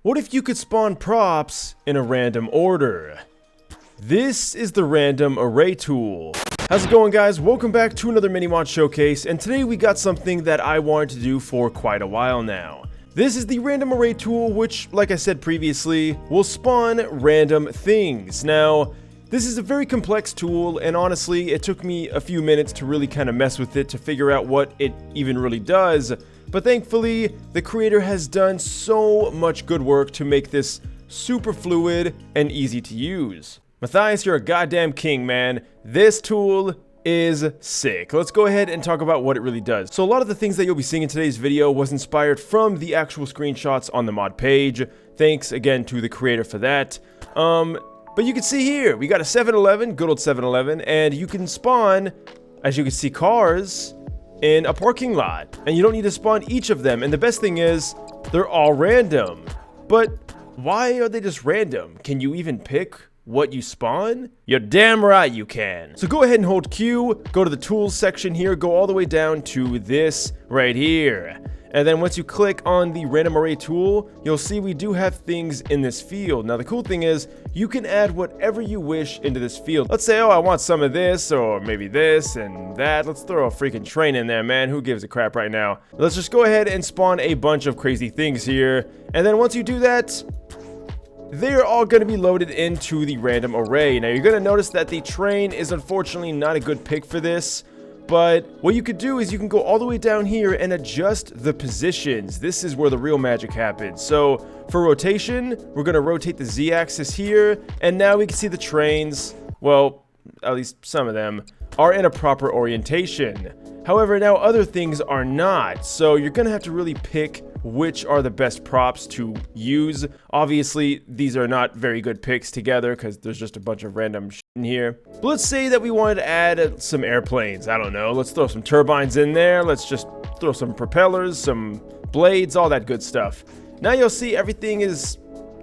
What if you could spawn props in a random order? This is the random array tool. How's it going, guys? Welcome back to another mini mod showcase, and today we got something that I wanted to do for quite a while now. This is the random array tool, which, like I said previously, will spawn random things. Now, this is a very complex tool, and honestly, it took me a few minutes to really kind of mess with it to figure out what it even really does. But thankfully, the creator has done so much good work to make this super fluid and easy to use. Matthias, you're a goddamn king, man. This tool is sick. Let's go ahead and talk about what it really does. So a lot of the things that you'll be seeing in today's video was inspired from the actual screenshots on the mod page. Thanks again to the creator for that. But you can see here, we got a 7-Eleven, good old 7-Eleven, and you can spawn, as you can see, cars in a parking lot, and you don't need to spawn each of them. And the best thing is, they're all random. But why are they just random? Can you even pick what you spawn? You're damn right you can. So go ahead and hold Q, go to the tools section here, go all the way down to this right here. And then once you click on the random array tool, you'll see we do have things in this field. Now the cool thing is, you can add whatever you wish into this field. Let's say, oh, I want some of this, or maybe this and that. Let's throw a freaking train in there, man. Who gives a crap right now? Let's just go ahead and spawn a bunch of crazy things here. And then once you do that, they're all going to be loaded into the random array. Now you're going to notice that the train is unfortunately not a good pick for this. But what you could do is you can go all the way down here and adjust the positions. This is where the real magic happens. So for rotation, we're going to rotate the Z-axis here, and now we can see the trains, well, at least some of them, are in a proper orientation. However, now other things are not, so you're going to have to really pick which are the best props to use. Obviously, these are not very good picks together because there's just a bunch of random shit in here. But let's say that we wanted to add some airplanes. I don't know. Let's throw some turbines in there. Let's just throw some propellers, some blades, all that good stuff. Now you'll see everything is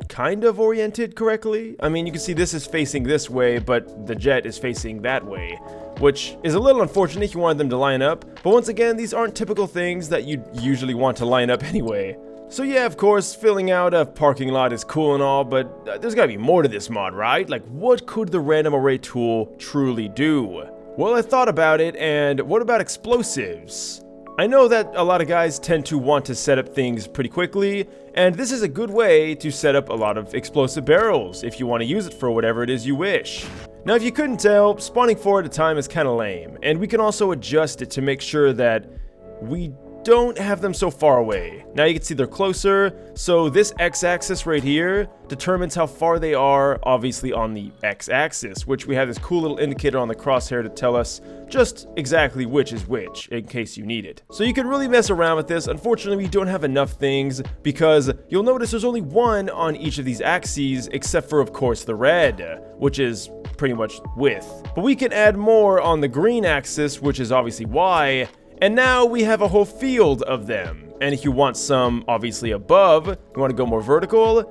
kind of oriented correctly. I mean, you can see this is facing this way, but the jet is facing that way, which is a little unfortunate if you wanted them to line up. But once again, these aren't typical things that you'd usually want to line up anyway. So yeah, of course, filling out a parking lot is cool and all, but there's gotta be more to this mod, right? Like, what could the random array tool truly do? Well, I thought about it, and what about explosives? I know that a lot of guys tend to want to set up things pretty quickly, and this is a good way to set up a lot of explosive barrels if you want to use it for whatever it is you wish. Now, if you couldn't tell, spawning 4 at a time is kind of lame, and we can also adjust it to make sure that we don't have them so far away. Now you can see they're closer, so this x-axis right here determines how far they are, obviously on the x-axis, which we have this cool little indicator on the crosshair to tell us just exactly which is which, in case you need it. So you can really mess around with this. Unfortunately, we don't have enough things, because you'll notice there's only one on each of these axes, except for, of course, the red, which is pretty much width. But we can add more on the green axis, which is obviously Y, and now we have a whole field of them. And if you want some, obviously, above, you want to go more vertical,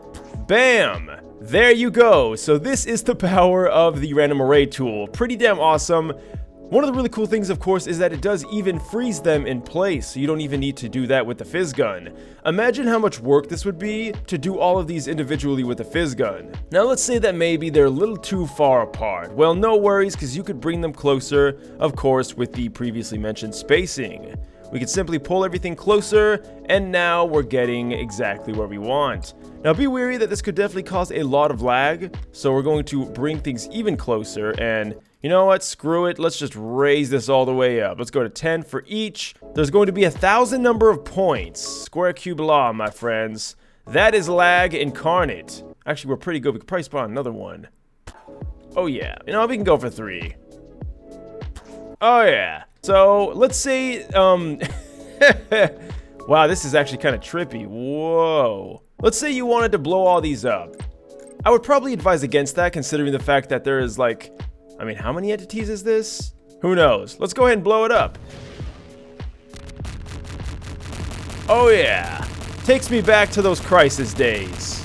bam! There you go. So this is the power of the random array tool. Pretty damn awesome. One of the really cool things, of course, is that it does even freeze them in place, so you don't even need to do that with the fizz gun. Imagine how much work this would be to do all of these individually with the fizz gun. Now let's say that maybe they're a little too far apart. Well, no worries, because you could bring them closer, of course, with the previously mentioned spacing. We could simply pull everything closer, and now we're getting exactly where we want. Now be wary that this could definitely cause a lot of lag, so we're going to bring things even closer, and you know what, screw it, let's just raise this all the way up. Let's go to 10 for each. There's going to be 1,000 number of points. Square cube law, my friends. That is lag incarnate. Actually, we're pretty good. We could probably spawn another one. Oh yeah, you know, we can go for 3. Oh yeah. So, let's say, wow, this is actually kind of trippy. Whoa. Let's say you wanted to blow all these up. I would probably advise against that, considering the fact that there is, like, I mean, how many entities is this? Who knows? Let's go ahead and blow it up. Oh yeah. Takes me back to those crisis days.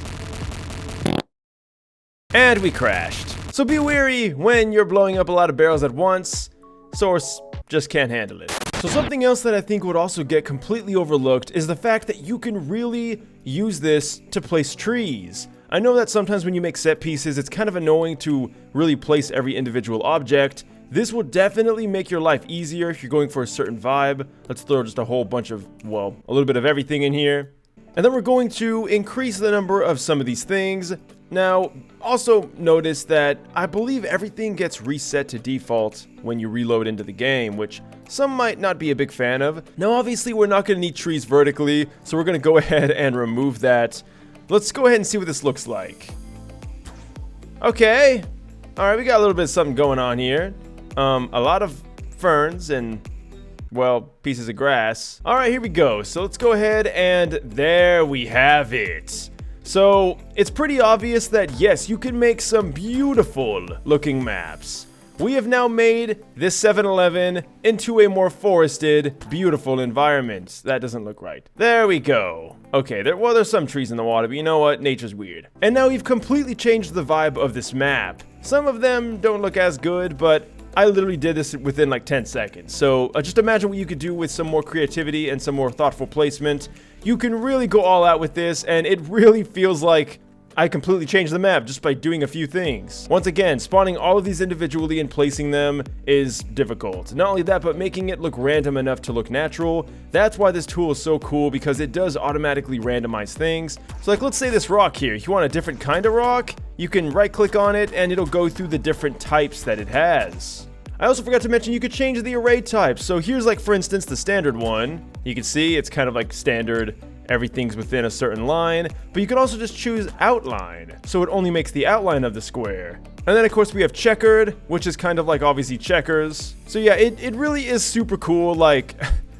And we crashed. So be wary when you're blowing up a lot of barrels at once. Source just can't handle it. So something else that I think would also get completely overlooked is the fact that you can really use this to place trees. I know that sometimes when you make set pieces, it's kind of annoying to really place every individual object. This will definitely make your life easier if you're going for a certain vibe. Let's throw just a whole bunch of, well, a little bit of everything in here. And then we're going to increase the number of some of these things. Now, also notice that I believe everything gets reset to default when you reload into the game, which some might not be a big fan of. Now, obviously, we're not going to need trees vertically, so we're going to go ahead and remove that. Let's go ahead and see what this looks like. Okay. All right, we got a little bit of something going on here. A lot of ferns and, well, pieces of grass. All right, here we go. So let's go ahead and there we have it. So it's pretty obvious that yes, you can make some beautiful looking maps. We have now made this 7-Eleven into a more forested, beautiful environment. That doesn't look right. There we go. Okay, there's some trees in the water, but you know what? Nature's weird. And now we've completely changed the vibe of this map. Some of them don't look as good, but I literally did this within like 10 seconds. So just imagine what you could do with some more creativity and some more thoughtful placement. You can really go all out with this, and it really feels like I completely changed the map just by doing a few things. Once again, spawning all of these individually and placing them is difficult. Not only that, but making it look random enough to look natural. That's why this tool is so cool, because it does automatically randomize things. So like, let's say this rock here, if you want a different kind of rock, you can right click on it and it'll go through the different types that it has. I also forgot to mention you could change the array type. So here's like, for instance, the standard one. You can see it's kind of like standard. Everything's within a certain line, but you can also just choose outline, so it only makes the outline of the square. And then of course we have checkered, which is kind of like obviously checkers. So yeah, it really is super cool. Like,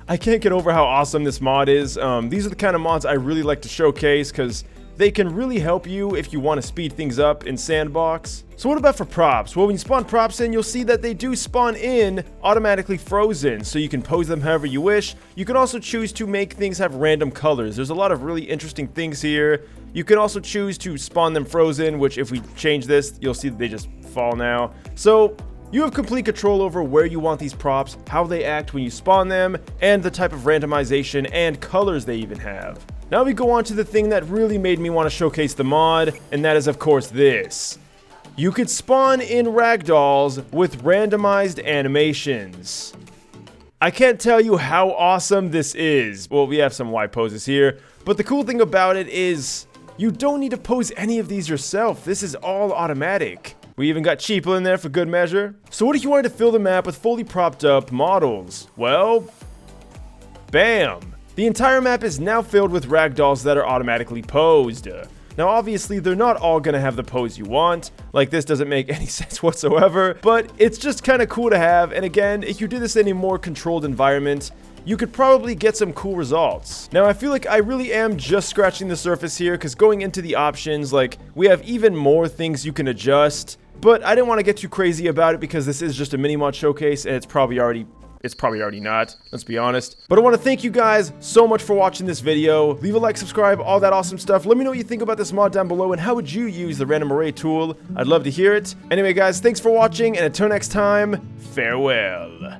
I can't get over how awesome this mod is. These are the kind of mods I really like to showcase because they can really help you if you want to speed things up in Sandbox. So what about for props? Well, when you spawn props in, you'll see that they do spawn in automatically frozen, so you can pose them however you wish. You can also choose to make things have random colors. There's a lot of really interesting things here. You can also choose to spawn them frozen, which if we change this, you'll see that they just fall now. So you have complete control over where you want these props, how they act when you spawn them, and the type of randomization and colors they even have. Now we go on to the thing that really made me want to showcase the mod, and that is of course this. You could spawn in ragdolls with randomized animations. I can't tell you how awesome this is. Well, we have some Y poses here, but the cool thing about it is you don't need to pose any of these yourself. This is all automatic. We even got Cheeple in there for good measure. So what if you wanted to fill the map with fully propped up models? Well, bam! The entire map is now filled with ragdolls that are automatically posed. Now obviously they're not all gonna have the pose you want, like this doesn't make any sense whatsoever, but it's just kinda cool to have, and again, if you do this in a more controlled environment, you could probably get some cool results. Now I feel like I really am just scratching the surface here, because going into the options, like, we have even more things you can adjust, but I didn't want to get too crazy about it because this is just a mini mod showcase and it's probably already not, let's be honest. But I want to thank you guys so much for watching this video. Leave a like, subscribe, all that awesome stuff. Let me know what you think about this mod down below and how would you use the random array tool. I'd love to hear it. Anyway guys, thanks for watching, and until next time, farewell.